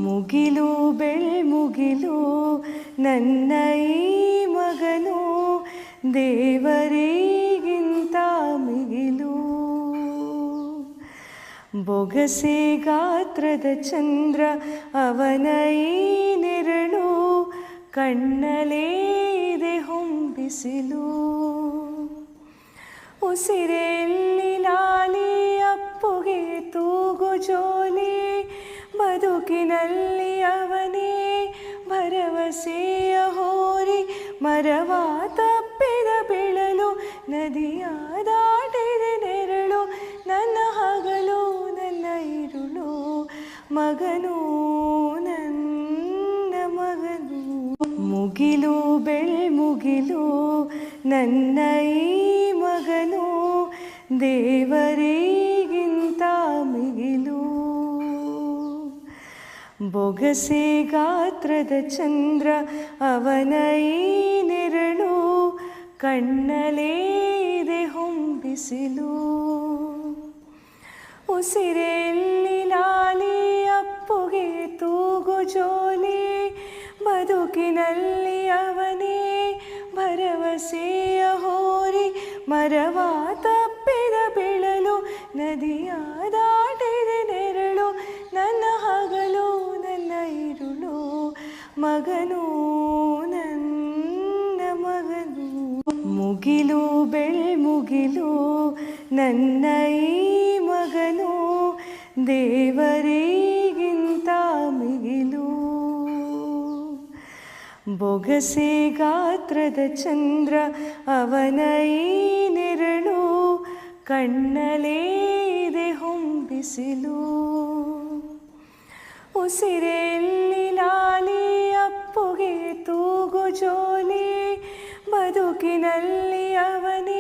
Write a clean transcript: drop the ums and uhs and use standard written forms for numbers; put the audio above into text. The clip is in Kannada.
ಮುಗಿಲು ಬೆಳ್ಮುಗಿಲು ನನ್ನ ಈ ಮಗನು ದೇವರಿಗಿಂತ ಮಿಗಿಲು. ಬೊಗಸೆ ಗಾತ್ರದ ಚಂದ್ರ ಅವನ ಈ ನೆರಳು ಕಣ್ಣಲೇ ಇದೆ ಹೊಂಬಿಸಿಲು. ಉಸಿರೆಲ್ಲಿ ಲಾಲಿ ಅಪ್ಪುಗೆ ತೂಗು ಜೋಲಿ ಬದುಕಿನಲ್ಲಿ ಅವನೇ ಭರವಸೆಯ ಹೋರಿ. ಮರವ ತಪ್ಪಿದ ಬೆಳಲು ನದಿಯ ದಾಟಿದ ನೆರಳು ನನ್ನ ಹಗಲು ನನ್ನ ಇರುಳು ಮಗನು ನನ್ನ ಮಗನು. ಮುಗಿಲು ಬೆಳ್ಮುಗಿಲು ನನ್ನ ಈ ಮಗನು ದೇವರಿಗಿಂತ ಮಿಗಿಲು. ಬೊಗಸೆ ಗಾತ್ರದ ಚಂದ್ರ ಅವನ ಈ ನೆರಳು ಕಣ್ಣಲೇ ಇದೆ ಹೊಂಬಿಸಿಲು. ಉಸಿರೆಲ್ಲಿ ಲಾಲಿ ಅಪ್ಪುಗೆ ತೂಗು ಜೋಲಿ ಬದುಕಿನಲ್ಲಿ ಅವನೇ ಭರವಸೆಯ ಹೋರಿ. ಮರವ ತಪ್ಪಿದ ಬೆಳಲು ನದಿಯ ದಾಟಿದ ನೆರಳು ನನ್ನ ಹಗಲು ನನ್ನ ಇರುಳು ಮಗನು ನನ್ನ ಮಗನು. ಮುಗಿಲು ಬೆಳ್ಮುಗಿಲು ನನ್ನ ಈ ಮಗನು ದೇವರಿಗಿಂತ ಮಿಗಿಲು. ಬೊಗಸೆ ಗಾತ್ರದ ಚಂದ್ರ ಅವನ ಈ ನೆರಳು ಕಣ್ಣಲೇ ಇದೆ ಹೊಂಬಿಸಿಲು. ಉಸಿರೆಲ್ಲಿ ಲಾಲಿ ಅಪ್ಪುಗೆ ತೂಗು ಜೋಲಿ ಬದುಕಿನಲ್ಲಿ ಅವನೇ